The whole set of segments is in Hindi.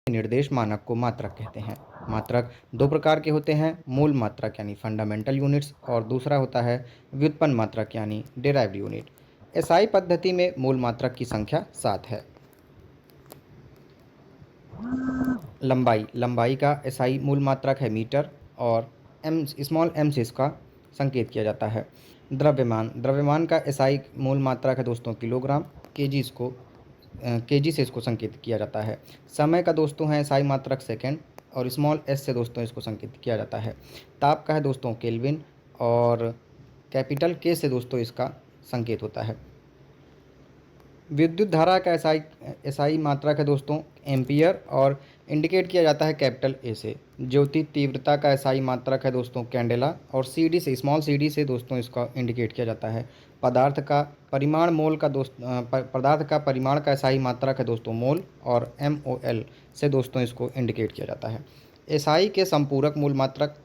निर्देश मानक को मात्रक कहते हैं। मात्रक दो प्रकार के होते हैं, मूल मात्रक यानी फंडामेंटल यूनिट्स और दूसरा होता है व्युत्पन्न मात्रक यानी डिराइव्ड यूनिट। एसआई पद्धति में मूल मात्रक की संख्या 7 है। लंबाई का एसआई मूल मात्रक है मीटर और स्मॉल एम से इसका संकेत किया जाता है। द्रव्यमान का एसआई मूल मात्रक है दोस्तों किलोग्राम, केजी से इसको संकेत किया जाता है। समय का दोस्तों है एसआई मात्रक सेकंड और स्मॉल एस से दोस्तों इसको संकेत किया जाता है। ताप का है दोस्तों केल्विन और कैपिटल के से दोस्तों इसका संकेत होता है। विद्युत धारा का एसआई मात्रक है दोस्तों एम्पियर और इंडिकेट किया जाता है कैपिटल ए से। ज्योति तीव्रता का एसआई मात्रक है दोस्तों कैंडेला और सीडी से स्मॉल सीडी से दोस्तों इसका इंडिकेट किया जाता है। पदार्थ का परिमाण का एसआई मात्रक है दोस्तों मोल और MOL से दोस्तों इसको इंडिकेट किया जाता है। एसआई के संपूरक मूल मात्रक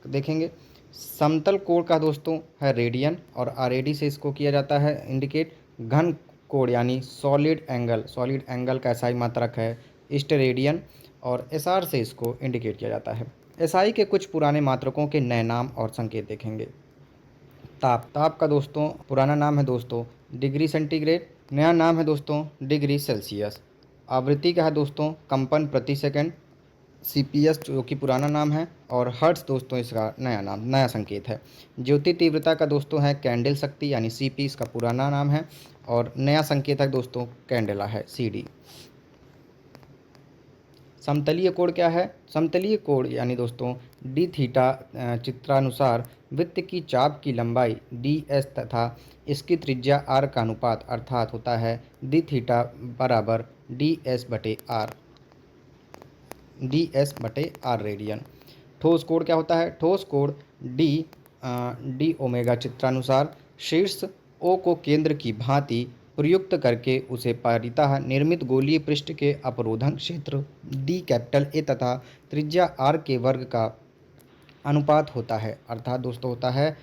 देखेंगे। समतल कोण का दोस्तों है रेडियन और RAD से इसको किया जाता है इंडिकेट। घन कोण यानी सॉलिड एंगल का एसआई मात्रक है स्टेरेडियन और SR से इसको इंडिकेट किया जाता है। एसआई के कुछ पुराने मात्रकों के नए नाम और संकेत देखेंगे। ताप का दोस्तों पुराना नाम है दोस्तों डिग्री सेंटीग्रेड, नया नाम है दोस्तों डिग्री सेल्सियस। आवृत्ति का है दोस्तों कंपन प्रति सेकंड, CPS जो कि पुराना नाम है और हर्ट्ज दोस्तों इसका नया संकेत है। ज्योति तीव्रता का दोस्तों है कैंडल शक्ति यानी CP इसका पुराना नाम है और नया संकेत है दोस्तों कैंडेला है CD। समतलीय कोण क्या है? समतलीय कोण यानी दोस्तों डी थीटा चित्रानुसार वृत्त की चाप की लंबाई DS तथा इसकी त्रिज्या R का अनुपात अर्थात होता है डी थीटा बराबर DS बटे R रेडियन। ठोस कोण क्या होता है? ठोस कोण डी ओमेगा चित्रानुसार शीर्ष O को केंद्र की भांति प्रयुक्त करके उसे परितः निर्मित गोलीय पृष्ठ के अपरोधन क्षेत्र D कैपिटल A तथा त्रिज्या R के वर्ग का अनुपात होता है अर्थात दोस्तों होता है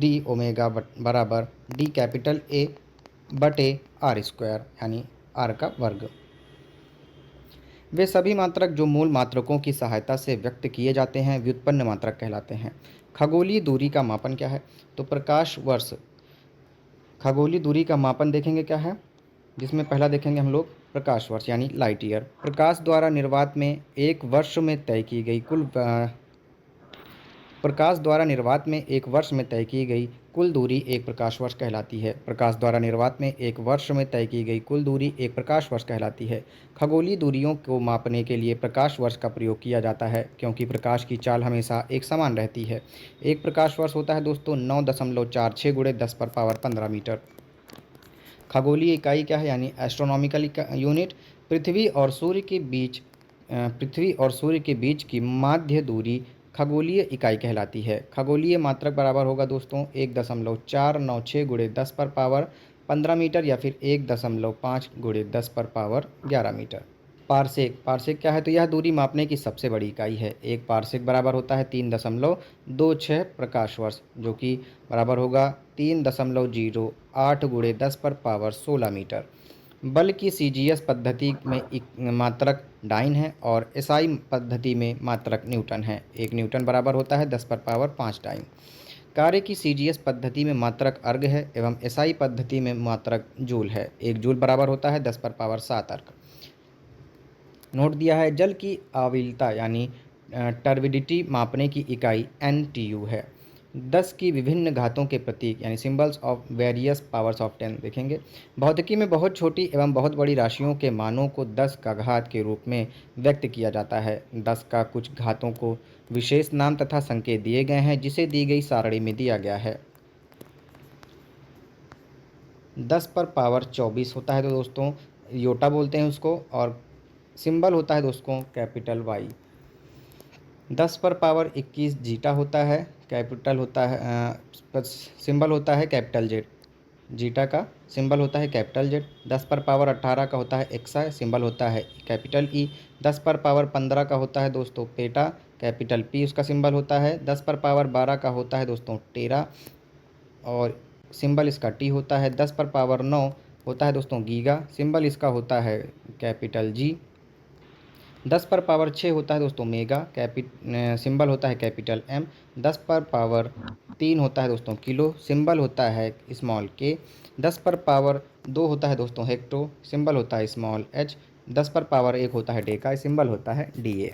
D ओमेगा बराबर D कैपिटल A बटे R स्क्वायर यानी R का वर्ग। वे सभी मात्रक जो मूल मात्रकों की सहायता से व्यक्त किए जाते हैं व्युत्पन्न मात्रक कहलाते हैं। खगोलीय दूरी का मापन क्या है? तो प्रकाश वर्ष। खगोलीय दूरी का मापन देखेंगे क्या है, जिसमें पहला देखेंगे हम लोग प्रकाश वर्ष यानी लाइट ईयर। प्रकाश द्वारा निर्वात में एक वर्ष में तय की गई कुल दूरी एक प्रकाश वर्ष कहलाती है। प्रकाश द्वारा निर्वात में एक वर्ष में तय की गई कुल दूरी एक प्रकाश वर्ष कहलाती है। खगोलीय दूरियों को मापने के लिए प्रकाश वर्ष का प्रयोग किया जाता है क्योंकि प्रकाश की चाल हमेशा एक समान रहती है। एक प्रकाश वर्ष होता है दोस्तों 9.46 × 10⁻15 मीटर। खगोलीय इकाई क्या है यानी एस्ट्रोनॉमिकल यूनिट। पृथ्वी और सूर्य के बीच की माध्य दूरी खगोलीय इकाई कहलाती है। खगोलीय मात्रक बराबर होगा दोस्तों 1.496 × 10⁻15 मीटर या फिर 1.5 × 10⁻11 मीटर। पारसेक क्या है? तो यह दूरी मापने की सबसे बड़ी इकाई है। एक पारसेक बराबर होता है 3.26 प्रकाश वर्ष जो कि बराबर होगा 3.08 × 10⁻16 मीटर। बल की CGS पद्धति में मात्रक डाइन है और SI पद्धति में मात्रक न्यूटन है। 1 न्यूटन बराबर होता है 10⁻5 डाइन। कार्य की CGS पद्धति में मात्रक अर्ग है एवं SI पद्धति में मात्रक जूल है। 1 जूल बराबर होता है 10⁻7 अर्ग। नोट दिया है जल की अविलता यानी टर्बिडिटी मापने की इकाई NTU है। 10 की विभिन्न घातों के प्रतीक यानी symbols of various powers of 10 देखेंगे। भौतिकी में बहुत छोटी एवं बहुत बड़ी राशियों के मानों को 10 का घात के रूप में व्यक्त किया जाता है। 10 का कुछ घातों को विशेष नाम तथा संकेत दिए गए हैं जिसे दी गई सारणी में दिया गया है। 10⁻24 होता है तो दोस्तों योटा बोलते हैं उसको और सिंबल होता है दोस्तों कैपिटल Y। 10⁻21 जीटा होता है, कैपिटल होता है सिंबल होता है कैपिटल Z। जीटा का सिंबल होता है कैपिटल Z। 10⁻18 का होता है एक्सा, सिंबल होता है कैपिटल E। 10⁻15 का होता है दोस्तों पेटा, कैपिटल P उसका सिंबल होता है। 10⁻12 का होता है दोस्तों टेरा और सिंबल इसका T होता है। 10⁻9 होता है दोस्तों गीगा, सिंबल इसका होता है कैपिटल G। 10 पर पावर 6 होता है दोस्तों मेगा, सिंबल होता है कैपिटल M। 10 पर पावर 3 होता है दोस्तों किलो, सिंबल होता है स्मॉल k। 10 पर पावर 2 होता है दोस्तों हेक्टो, सिंबल होता है स्मॉल h। 10 पर पावर 1 होता है डेका, सिंबल होता है DA।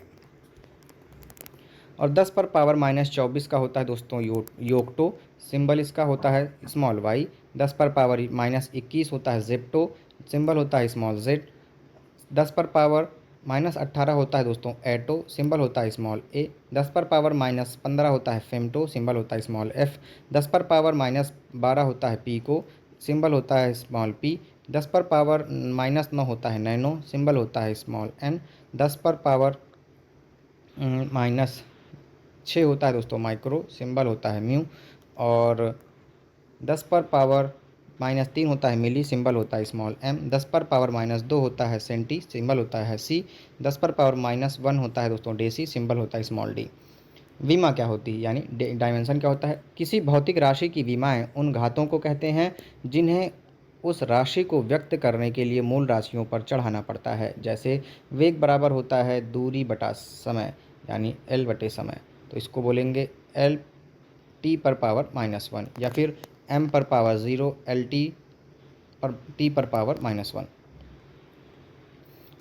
और 10 पर पावर -24 का होता है दोस्तों योक्टो, सिंबल इसका होता है स्मॉल y। 10 पर पावर -21 होता है जेप्टो, सिंबल होता है स्मॉल z। 10 पर पावर -18 होता है दोस्तों एटो, सिंबल होता है स्मॉल a। 10 पर पावर -15 होता है फेमटो, सिंबल होता है स्मॉल f। 10 पर पावर -12 होता है पीको, सिंबल होता है स्मॉल p। 10 पर पावर -9 होता है नैनो, सिंबल होता है स्मॉल n। 10 पर पावर -6 होता है दोस्तों माइक्रो, सिंबल होता है म्यू। और 10 पर पावर -3 होता है मिली, सिंबल होता है स्मॉल m। 10 पर पावर -2 होता है सेंटी, सिंबल होता है c। 10 पर पावर -1 होता है दोस्तों डेसी, सिंबल होता है स्मॉल d। विमा क्या होती है यानी डायमेंशन क्या होता है? किसी भौतिक राशि की विमाएं उन घातों को कहते हैं जिन्हें उस राशि को व्यक्त करने के लिए मूल राशियों पर चढ़ाना पड़ता है। जैसे वेग बराबर होता है दूरी बटा समय, यानी L बटे समय, तो इसको बोलेंगे L t पर पावर -1, या फिर m पर पावर 0 L t पर पावर -1।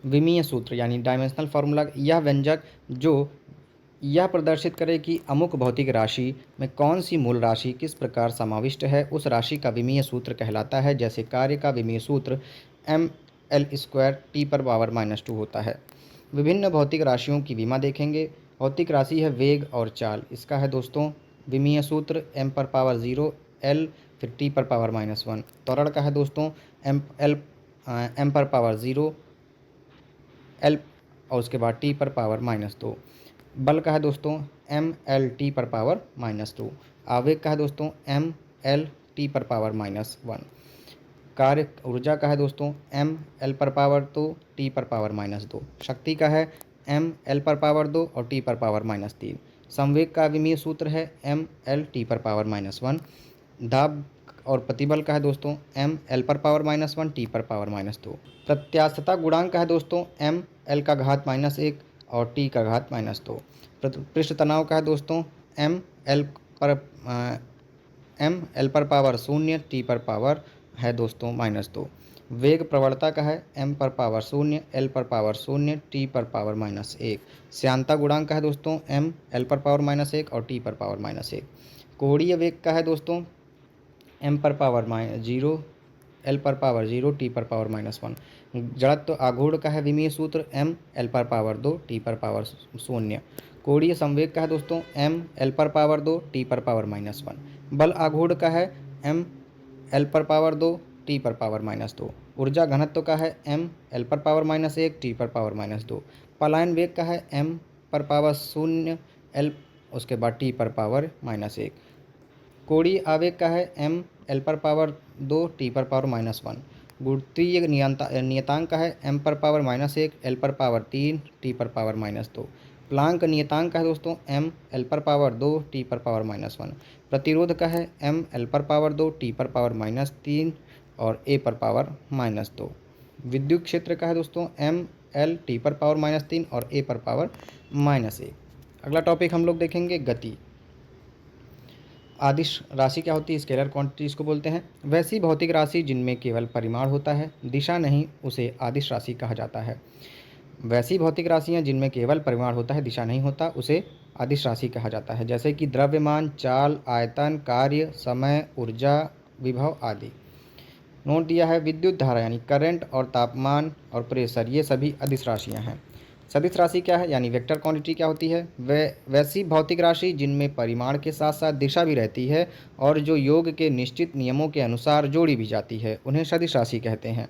विमीय सूत्र यानी डायमेंशनल फार्मूला, यह व्यंजक जो यह प्रदर्शित करे कि अमुक भौतिक राशि में कौन सी मूल राशि किस प्रकार समाविष्ट है, उस राशि का विमीय सूत्र कहलाता है। जैसे कार्य का विमीय सूत्र mL² t पर पावर -2 होता है। विभिन्न भौतिक राशियों की विमा देखेंगे। भौतिक राशि है वेग और चाल, इसका है दोस्तों विमीय सूत्र m पर पावर 0 L फिर t पर पावर -1। त्वरण का है दोस्तों m पर पावर 0 L और उसके बाद t पर पावर -2। बल का है दोस्तों mLt पर पावर -2। आवेग का है दोस्तों mLt पर पावर -1। कार्य ऊर्जा का है दोस्तों mL पर पावर 2 t पर पावर -2। शक्ति का है mL पर पावर 2 और t पर पावर -3। संवेग का विमीय सूत्र है mLt पर पावर -1। दाब और प्रतिबल का है दोस्तों mL पर पावर -1 t पर पावर -2। प्रत्यास्थता गुणांक का है दोस्तों mL का घात -1 और t का घात -2। पृष्ठ तनाव का है दोस्तों mL पर पावर 0 t पर पावर है दोस्तों -2। वेग प्रवणता का है m पर पावर 0 L पर पावर 0 t पर पावर -1। श्यानता गुणांक का है दोस्तों m L पर पावर -1 और t पर पावर -1। कोणीय वेग का है दोस्तों m पर पावर -0 L पर पावर 0 t पर पावर -1। जड़त्व आघूर्ण का है विमीय सूत्र m L पर पावर 2 t पर पावर 0। कोणीय संवेग का है दोस्तों m L पर पावर 2 t पर पावर -1। बल आघूर्ण का है m L पर पावर 2 t पर पावर -2। ऊर्जा घनत्व का है m L पर पावर -1 t पर पावर -2। पलायन वेग का है m पर पावर 0 L उसके बाद t पर पावर -1। कोणीय आवेग का है m L पर पावर 2 t पर पावर -1। गुरुत्वीय नियतांक का है m पर पावर -1 L पर पावर 3 t पर पावर -2। प्लांक नियतांक का है दोस्तों m L पर पावर 2 t पर पावर -1। प्रतिरोध का है m L पर पावर 2 t पर पावर -3 और a पर पावर -2। विद्युत क्षेत्र का है दोस्तों m L t पर पावर -3 और a पर पावर -1। अगला टॉपिक हम लोग देखेंगे गति। आदिश राशि क्या होती है? स्केलर क्वांटिटी इसको बोलते हैं। वैसी भौतिक राशि जिनमें केवल परिमाण होता है, दिशा नहीं, उसे आदिश राशि कहा जाता है। वैसी भौतिक राशियाँ जिनमें केवल परिमाण होता है, दिशा नहीं होता, उसे आदिश राशि कहा जाता है। जैसे कि द्रव्यमान, चाल, आयतन, कार्य, समय, ऊर्जा, विभव आदि। नोट दिया है विद्युत धारा यानी करंट और तापमान और प्रेशर, ये सभी अदिश राशियाँ हैं। सदिश राशि क्या है यानी वेक्टर क्वांटिटी क्या होती है? वैसी भौतिक राशि जिनमें परिमाण के साथ साथ दिशा भी रहती है और जो योग के निश्चित नियमों के अनुसार जोड़ी भी जाती है, उन्हें सदिश राशि कहते हैं।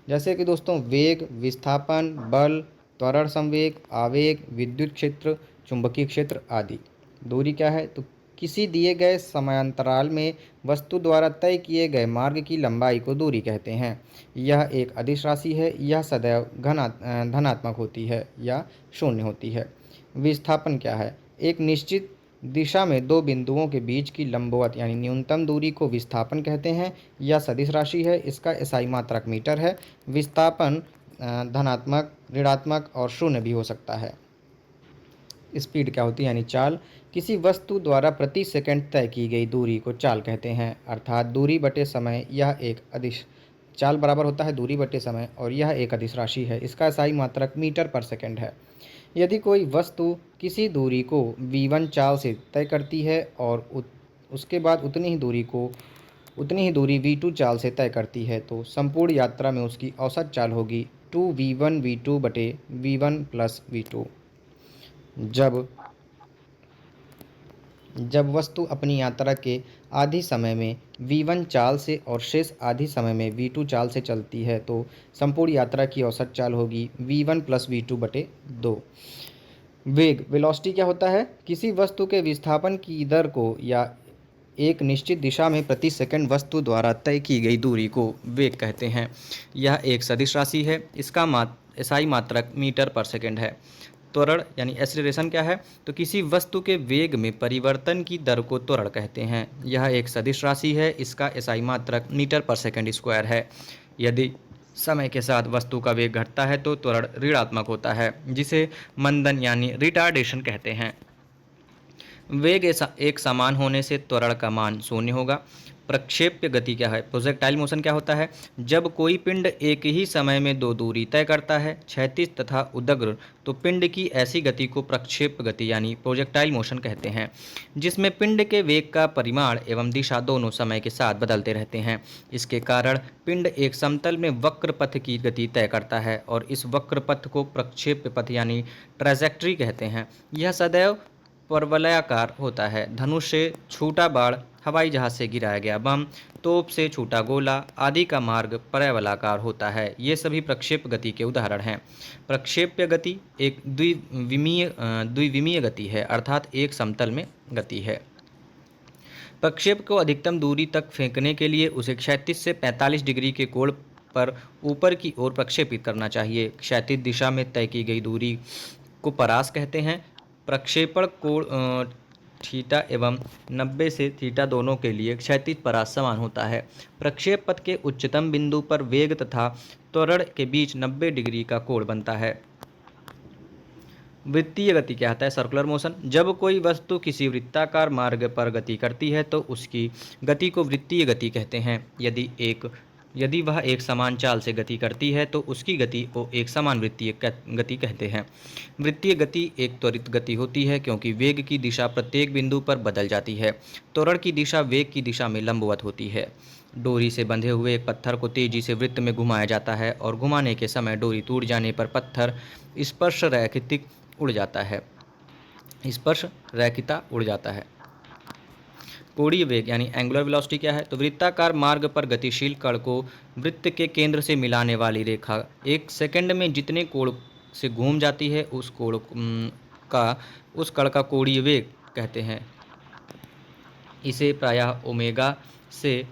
जैसे कि दोस्तों वेग, विस्थापन, बल, त्वरण संवेग, आवेग, विद्युत क्षेत्र, चुंबकीय क्षेत्र आदि। दूरी क्या है? तो किसी दिए गए समयांतराल में वस्तु द्वारा तय किए गए मार्ग की लंबाई को दूरी कहते हैं। यह एक अदिश राशि है। यह सदैव धनात्मक होती है या शून्य होती है। विस्थापन क्या है? एक निश्चित दिशा में दो बिंदुओं के बीच की लंबवत यानी न्यूनतम दूरी को विस्थापन कहते हैं। यह सदिश राशि है। इसका SI मात्रक मीटर है। विस्थापन धनात्मक, ऋणात्मक और शून्य भी हो सकता है। स्पीड क्या होती है यानी चाल, किसी वस्तु द्वारा प्रति सेकंड तय की गई दूरी को चाल कहते हैं, अर्थात दूरी बटे समय। यह एक अदिश चाल बराबर होता है दूरी बटे समय और यह एक अदिश राशि है। इसका SI मात्रक मीटर पर सेकंड है। यदि कोई वस्तु किसी दूरी को v1 चाल से तय करती है और उसके बाद उतनी ही दूरी v2 चाल से तय करती है तो संपूर्ण यात्रा में उसकी औसत चाल होगी 2v1 v2 बटे v1 प्लस v2। जब वस्तु अपनी यात्रा के आधी समय में v1 चाल से और शेष आधी समय में v2 चाल से चलती है तो संपूर्ण यात्रा की औसत चाल होगी v1 प्लस v2 बटे 2। वेग वेलोसिटी क्या होता है? किसी वस्तु के विस्थापन की दर को या एक निश्चित दिशा में प्रति सेकंड वस्तु द्वारा तय की गई दूरी को वेग कहते हैं। यह एक सदिश राशि है। इसका SI मात्रक मीटर पर सेकंड है। त्वरण यानी एक्सीलरेशन क्या है? तो किसी वस्तु के वेग में परिवर्तन की दर को त्वरण कहते हैं। यह एक सदिश राशि है। इसका SI मात्रक मीटर पर सेकंड स्क्वायर है। यदि समय के साथ वस्तु का वेग घटता है तो त्वरण ऋणात्मक होता है, जिसे मंदन यानी रिटार्डेशन कहते हैं। वेग एक समान होने से त्वरण का मान शून्य होगा। प्रक्षेप्य गति क्या है? प्रोजेक्टाइल मोशन क्या होता है? जब कोई पिंड एक ही समय में दो दूरी तय करता है, क्षैतिज तथा उदग्र, तो पिंड की ऐसी गति को प्रक्षेप्य गति यानी प्रोजेक्टाइल मोशन कहते हैं, जिसमें पिंड के वेग का परिमाण एवं दिशा दोनों समय के साथ बदलते रहते हैं। इसके कारण पिंड एक समतल में वक्र पथ की गति तय करता है और इस वक्र पथ को प्रक्षेप्य पथ यानी ट्रैजेक्टरी कहते हैं। यह सदैव परवलयाकार होता है। धनुष से छूटा बाण, हवाई जहाज से गिराया गया बम, तोप से छूटा गोला आदि का मार्ग परवलयाकार होता है। ये सभी प्रक्षेप गति के उदाहरण हैं। प्रक्षेप्य गति एक द्विविमीय गति है, अर्थात एक समतल में गति है। प्रक्षेप को अधिकतम दूरी तक फेंकने के लिए उसे क्षैतिज से 45 डिग्री के कोण पर ऊपर की ओर प्रक्षेपित करना चाहिए। क्षैतिज दिशा में तय की गई दूरी को परास कहते हैं। प्रक्षेपण कोण थीटा एवं 90 से थीटा दोनों के लिए क्षैतिज परास समान होता है। प्रक्षेप पथ के उच्चतम बिंदु पर वेग तथा त्वरण के बीच 90 डिग्री का कोण बनता है। वृत्तीय गति क्या होता है? Circular motion. जब कोई वस्तु किसी वृत्ताकार मार्ग पर गति करती है तो उसकी गति को वृत्तीय गति कहते हैं। यदि वह एक समान चाल से गति करती है तो उसकी गति को एक समान वृत्तीय गति कहते हैं। वृत्तीय गति एक त्वरित गति होती है क्योंकि वेग की दिशा प्रत्येक बिंदु पर बदल जाती है। त्वरण की दिशा वेग की दिशा में लंबवत होती है। डोरी से बंधे हुए एक पत्थर को तेजी से वृत्त में घुमाया जाता है और घुमाने के समय डोरी टूट जाने पर पत्थर स्पर्श रैखिता उड़ जाता है। कोणीय वेग यानी एंगुलर वेलोसिटी क्या है? तो वृत्ताकार मार्ग पर गतिशील कण को वृत्त के केंद्र से मिलाने वाली रेखा एक सेकंड में जितने कोण से घूम जाती है उस कण का कोणीय वेग कहते हैं। इसे प्रायः ओमेगा से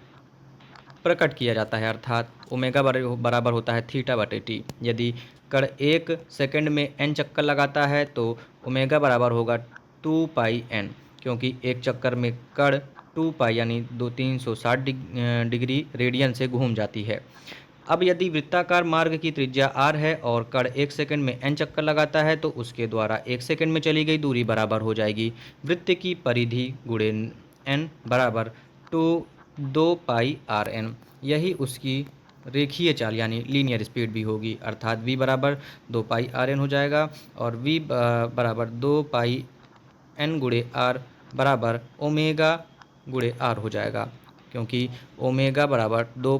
प्रकट किया जाता है, अर्थात ओमेगा बराबर होता है थीटा बटे टी। यदि कण एक सेकंड में n चक्कर लगाता है तो ओमेगा बराबर होगा 2 पाई n, क्योंकि एक चक्कर में कण 2 पाई यानी 360 डिग्री रेडियन से घूम जाती है। अब यदि वृत्ताकार मार्ग की त्रिज्या r है और कण एक सेकंड में n चक्कर लगाता है तो उसके द्वारा एक सेकंड में चली गई दूरी बराबर हो जाएगी वृत्त की परिधि गुणे n बराबर 2 पाई r n। यही उसकी रेखीय चाल यानी लीनियर स्पीड भी होगी, अर्थात v बराबर 2 पाई r n हो जाएगा और v बराबर 2 पाई n गुणे r बराबर ओमेगा गुणे r हो जाएगा, क्योंकि ओमेगा बराबर 2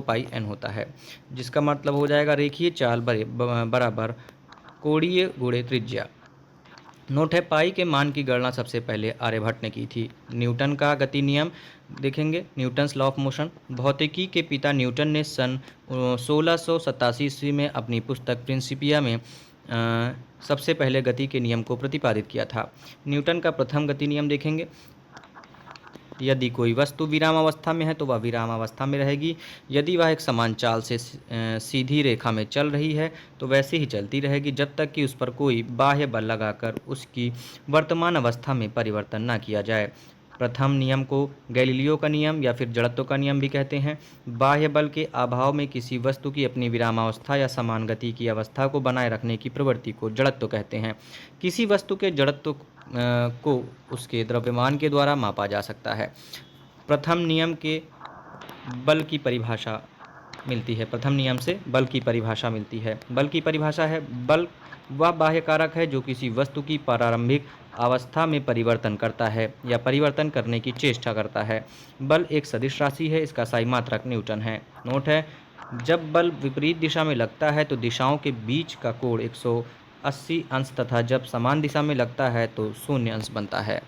पाई n होता है, जिसका मतलब हो जाएगा रेखीय चाल बराबर कोणीय गुणे त्रिज्या। नोट है, पाई के मान की गणना सबसे पहले आर्यभट्ट ने की थी। न्यूटन का गति नियम देखेंगे, न्यूटन्स लॉ ऑफ मोशन। भौतिकी के पिता न्यूटन ने सन 1687 ईस्वी में अपनी पुस्तक प्रिंसिपिया में सबसे पहले गति के नियम को प्रतिपादित किया था। न्यूटन का प्रथम गति नियम देखेंगे, यदि कोई वस्तु विरामावस्था में है तो वह विरामावस्था में रहेगी। यदि वह एक समान चाल से सीधी रेखा में चल रही है तो वैसे ही चलती रहेगी जब तक कि उस पर कोई बाह्य बल लगाकर उसकी वर्तमान अवस्था में परिवर्तन न किया जाए। प्रथम नियम को गैलीलियो का नियम या फिर जड़त्व का नियम भी कहते हैं। बाह्य बल के अभाव में किसी वस्तु की अपनी विरामावस्था या समान गति की अवस्था को बनाए रखने की प्रवृत्ति को जड़त्व कहते हैं। किसी वस्तु के जड़त्व को उसके द्रव्यमान के द्वारा मापा जा सकता है। प्रथम नियम के बल की परिभाषा मिलती है। प्रथम नियम से बल की परिभाषा मिलती है। बल की परिभाषा है, बल वह बाह्य कारक है जो किसी वस्तु की प्रारंभिक अवस्था में परिवर्तन करता है या परिवर्तन करने की चेष्टा करता है। बल एक सदिश राशि है, इसका सही मात्रक न्यूटन है। नोट है, जब बल विपरीत दिशा में लगता है तो दिशाओं के बीच का कोण 180 अंश तथा जब समान दिशा में लगता है तो 0 अंश बनता है।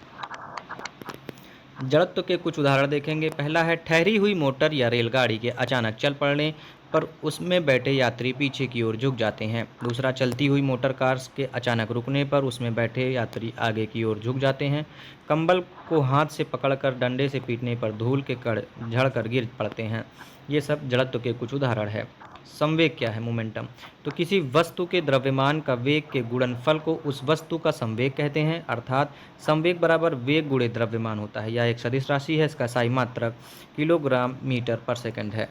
जड़त्व के कुछ उदाहरण देखेंगे। पहला है, ठहरी हुई मोटर या रेलगाड़ी के अचानक चल पड़ने पर उसमें बैठे यात्री पीछे की ओर झुक जाते हैं। दूसरा, चलती हुई मोटर कार के अचानक रुकने पर उसमें बैठे यात्री आगे की ओर झुक जाते हैं। कंबल को हाथ से पकड़कर डंडे से पीटने पर धूल के कण झड़कर गिर पड़ते हैं। ये सब जड़त्व के कुछ उदाहरण है। संवेग क्या है? मोमेंटम। तो किसी वस्तु के द्रव्यमान का वेग के गुणनफल को उस वस्तु का संवेग कहते हैं, अर्थात संवेग बराबर वेग गुणे द्रव्यमान होता है। यह एक सदिश राशि है, इसका सही मात्रक किलोग्राम मीटर पर सेकंड है।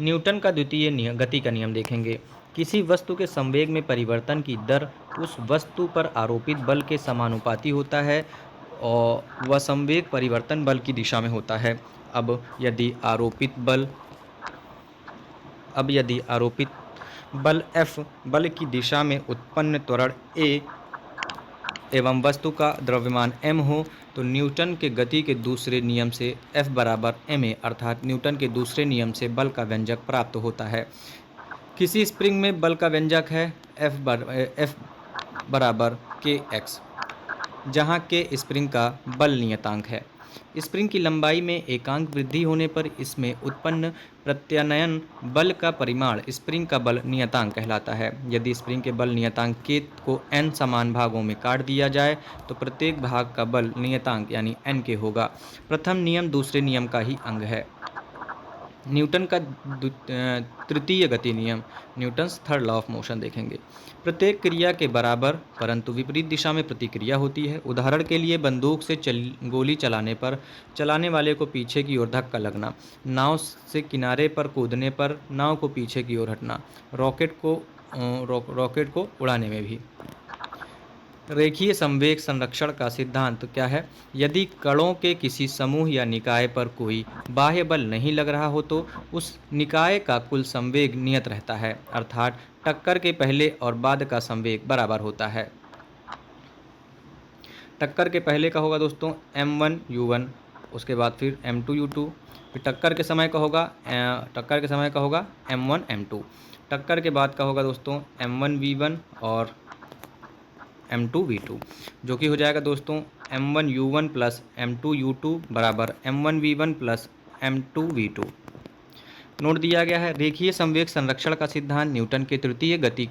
न्यूटन का द्वितीय नियम, गति का नियम देखेंगे। किसी वस्तु के संवेग में परिवर्तन की दर उस वस्तु पर आरोपित बल के समानुपाती होता है और वह संवेग परिवर्तन बल की दिशा में होता है। अब यदि आरोपित बल F बल की दिशा में उत्पन्न त्वरण A एवं वस्तु का द्रव्यमान m हो तो न्यूटन के गति के दूसरे नियम से F बराबर ma अर्थात न्यूटन के दूसरे नियम से बल का व्यंजक प्राप्त होता है। किसी स्प्रिंग में बल का व्यंजक है F बराबर kx, जहाँ k स्प्रिंग का बल नियतांक है। स्प्रिंग की लंबाई में एकांक वृद्धि होने पर इसमें उत्पन्न प्रत्यानयन बल का परिमाण स्प्रिंग का बल नियतांक कहलाता है। यदि स्प्रिंग के बल नियतांक k को n समान भागों में काट दिया जाए तो प्रत्येक भाग का बल नियतांक यानी n k होगा। प्रथम नियम दूसरे नियम का ही अंग है। न्यूटन का तृतीय गति नियम, Newton's third law of motion देखेंगे। प्रत्येक क्रिया के बराबर परंतु विपरीत दिशा में प्रतिक्रिया होती है। उदाहरण के लिए, बंदूक से गोली चलाने पर चलाने वाले को पीछे की ओर धक्का लगना, नाव से किनारे पर कूदने पर नाव को पीछे की ओर हटना, रॉकेट को उड़ाने में भी। रेखीय संवेग संरक्षण का सिद्धांत क्या है? यदि कणों के किसी समूह या निकाय पर कोई बाह्य बल नहीं लग रहा हो तो उस निकाय का कुल संवेग नियत रहता है, अर्थात टक्कर के पहले और बाद का संवेग बराबर होता है। टक्कर के पहले का होगा दोस्तों m1 u1, उसके बाद फिर m2 u2, फिर टक्कर के समय का होगा m1 m2। टक्कर के बाद का होगा दोस्तों m1 v1 और m2 v2, जो कि हो जाएगा दोस्तों m1 u1 plus m2 u2 बराबर m1 v1 plus m2 v2। Note दिया गया है, रेखीय संवेग संरक्षण का सिद्धांत न्यूटन के तृतीय गति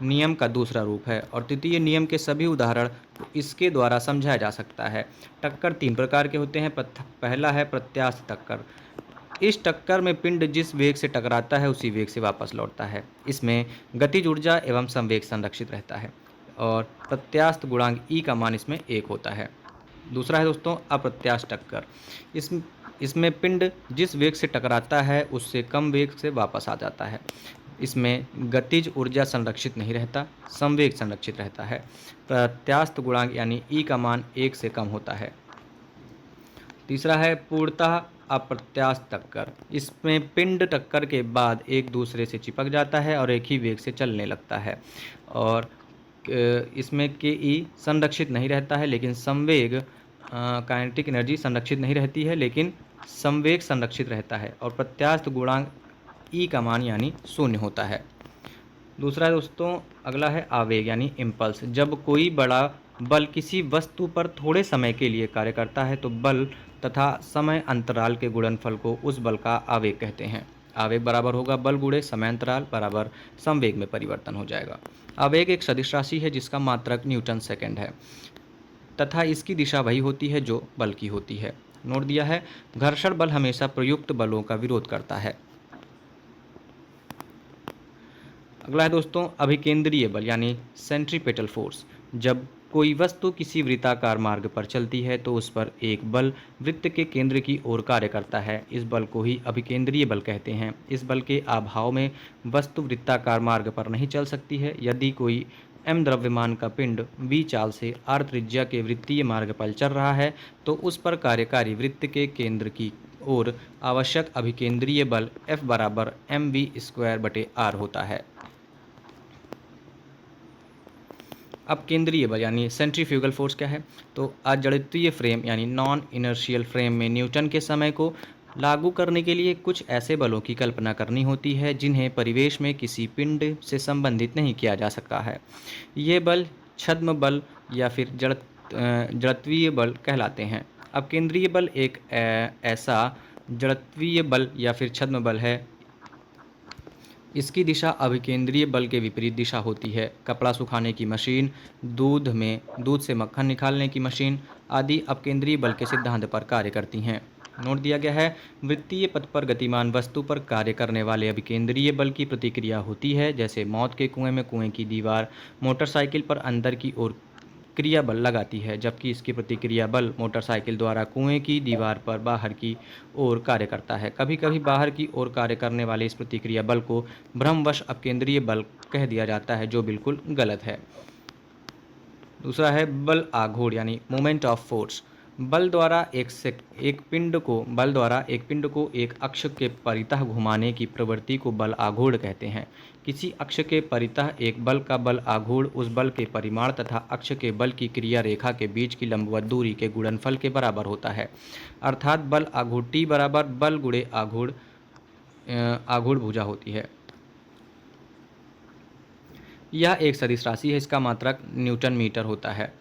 नियम का दूसरा रूप है और तृतीय नियम के सभी उदाहरण इसके द्वारा समझाया जा सकता है। टक्कर तीन प्रकार के होते हैं। पहला है प्रत्यास्थ टक्कर। इस टक्कर में पिंड जिस वेग से टकराता है उसी वेग से वापस लौटता है। इसमें गतिज ऊर्जा एवं संवेग संरक्षित रहता है और प्रत्यास्थ गुणांक E का मान इसमें 1 होता है। दूसरा है दोस्तों अप्रत्यास्थ टक्कर। इसमें पिंड जिस वेग से टकराता है उससे कम वेग से वापस आ जाता है। इसमें गतिज ऊर्जा संरक्षित नहीं रहता, संवेग संरक्षित रहता है। प्रत्यास्थ गुणांक यानी E का मान 1 से कम होता है। तीसरा है पूर्णतः अप्रत्यास्थ टक्कर। इसमें पिंड टक्कर के बाद एक दूसरे से चिपक जाता है और एक ही वेग से चलने लगता है और इसमें ke संरक्षित नहीं रहता है, लेकिन संवेग काइनेटिक एनर्जी संरक्षित नहीं रहती है, लेकिन संवेग संरक्षित रहता है और प्रत्यास्थ गुणांक E का मान यानी 0 होता है। दूसरा दोस्तों अगला है आवेग यानी इम्पल्स। जब कोई बड़ा बल किसी वस्तु पर थोड़े समय के लिए कार्य करता है तो बल तथा समय अंतराल के गुणनफल को उस बल का आवेग कहते हैं। आवेग बराबर होगा बल गुणे समय अंतराल बराबर संवेग में परिवर्तन हो जाएगा। आवेग एक सदिश राशि है जिसका मात्रक न्यूटन सेकंड है तथा इसकी दिशा वही होती है जो बल की होती है। नोट दिया है, घर्षण बल हमेशा प्रयुक्त बलों का विरोध करता है। अगला है दोस्तों अभिकेंद्रीय बल यानी सेंट्रीपेटल फोर्स। जब कोई वस्तु किसी वृत्ताकार मार्ग पर चलती है तो उस पर एक बल वृत्त के केंद्र की ओर कार्य करता है। इस बल को ही अभिकेंद्रीय बल कहते हैं। इस बल के अभाव में वस्तु वृत्ताकार मार्ग पर नहीं चल सकती है। यदि कोई m द्रव्यमान का पिंड b चाल से r त्रिज्या के वृत्तीय मार्ग पर चल रहा है तो उस पर कार्यकारी वृत्त के केंद्र की ओर आवश्यक अभिकेंद्रीय बल F बराबर mv²/r होता है। अब केंद्रीय बल यानी सेंट्रीफ्यूगल फोर्स क्या है? तो अजड़त्वीय फ्रेम यानी नॉन इनर्शियल फ्रेम में न्यूटन के समय को लागू करने के लिए कुछ ऐसे बलों की कल्पना करनी होती है जिन्हें परिवेश में किसी पिंड से संबंधित नहीं किया जा सकता है। ये बल छद्म बल या फिर जड़त्वीय बल कहलाते हैं। अब केंद्रीय बल एक ऐसा जड़त्वीय बल या फिर छद्म बल है। इसकी दिशा अभिकेंद्रीय बल के विपरीत दिशा होती है। कपड़ा सुखाने की मशीन, दूध से मक्खन निकालने की मशीन आदि अपकेंद्रीय बल के सिद्धांत पर कार्य करती हैं। नोट दिया गया है, वृत्तीय पथ पर गतिमान वस्तु पर कार्य करने वाले अभिकेंद्रीय बल की प्रतिक्रिया होती है। जैसे मौत के कुएं में कुएं की दीवार मोटरसाइकिल पर अंदर की ओर क्रिया बल लगाती है, जबकि इसकी प्रतिक्रिया बल मोटरसाइकिल द्वारा कुएं की दीवार पर बाहर की ओर कार्य करता है। कभी कभी बाहर की ओर कार्य करने वाले इस प्रतिक्रिया बल को भ्रमवश अपकेंद्रीय बल कह दिया जाता है, जो बिल्कुल गलत है। दूसरा है बल आघूर्ण यानी मोमेंट ऑफ फोर्स। बल द्वारा एक पिंड को एक अक्ष के परितः घुमाने की प्रवृत्ति को बल आघूर्ण कहते हैं। किसी अक्ष के परितः एक बल का बल आघूर्ण उस बल के परिमाण तथा अक्ष के बल की क्रिया रेखा के बीच की लंबवत दूरी के गुणनफल के बराबर होता है। अर्थात बल आघूर्ण T बराबर बल गुणे आघूर्ण भुजा होती है। यह एक सदिश राशि है, इसका मात्रक न्यूटन मीटर होता है।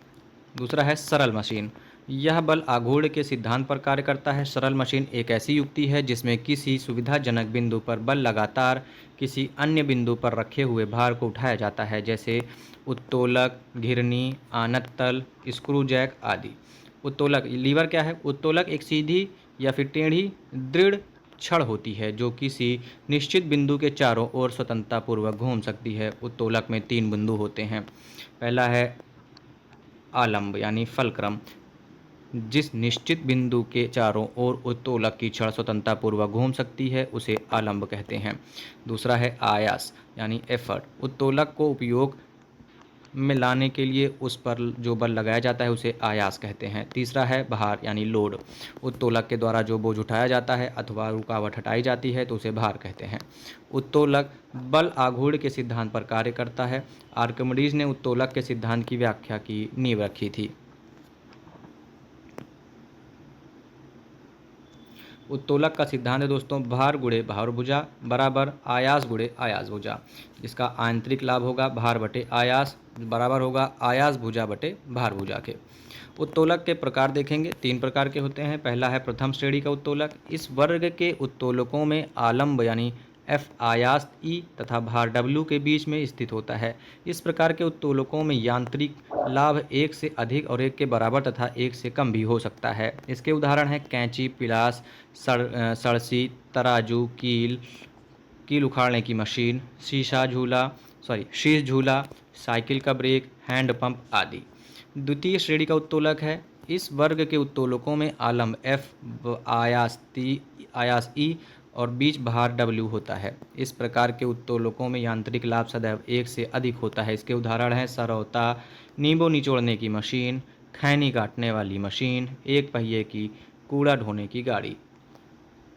दूसरा है सरल मशीन। यह बल आघूर्ण के सिद्धांत पर कार्य करता है। सरल मशीन एक ऐसी युक्ति है जिसमें किसी सुविधाजनक बिंदु पर बल लगातार किसी अन्य बिंदु पर रखे हुए भार को उठाया जाता है, जैसे उत्तोलक, घिरनी, आनत तल, स्क्रू जैक आदि। उत्तोलक लीवर क्या है? उत्तोलक एक सीधी या फिर टेढ़ी दृढ़ छड़ होती है जो किसी निश्चित बिंदु के चारों ओर स्वतंत्रतापूर्वक घूम सकती है। उत्तोलक में 3 बिंदु होते हैं। पहला है आलंब यानी फलक्रम। जिस निश्चित बिंदु के चारों ओर उत्तोलक की छड़ स्वतंत्रतापूर्वक घूम सकती है उसे आलंब कहते हैं। दूसरा है आयास यानी एफर्ट। उत्तोलक को उपयोग में लाने के लिए उस पर जो बल लगाया जाता है उसे आयास कहते हैं। तीसरा है भार यानी लोड। उत्तोलक के द्वारा जो बोझ उठाया जाता है अथवा रुकावट हटाई जाती है तो उसे भार कहते हैं। उत्तोलक बल आघूर्ण के सिद्धांत पर कार्य करता है। आर्किमिडीज ने उत्तोलक के सिद्धांत की व्याख्या की नींव रखी थी। उत्तोलक का सिद्धांत है दोस्तों, भार गुणे भार भुजा बराबर आयास गुणे आयास भुजा। इसका आंतरिक लाभ होगा भार बटे आयास बराबर होगा आयास भुजा बटे भार भुजा के। उत्तोलक के प्रकार देखेंगे, 3 प्रकार के होते हैं। पहला है प्रथम श्रेणी का उत्तोलक। इस वर्ग के उत्तोलकों में आलंब यानी F आयास E तथा भार W के बीच में स्थित होता है। इस प्रकार के उत्तोलकों में यांत्रिक लाभ 1 से अधिक और 1 के बराबर तथा 1 से कम भी हो सकता है। इसके उदाहरण हैं कैंची, पिलास, सड़सी, तराजू, कील उखाड़ने की मशीन, शीश झूला, साइकिल का ब्रेक, हैंड पंप आदि। द्वितीय श्रेणी का उत्तोलक है। इस वर्ग के उत्तोलकों में आलंब F आयास E और बीच भार W होता है। इस प्रकार के उत्तोलकों में यांत्रिक लाभ सदैव 1 से अधिक होता है। इसके उदाहरण हैं सरौता, नींबू निचोड़ने की मशीन, खैनी काटने वाली मशीन, एक पहिए की कूड़ा ढोने की गाड़ी।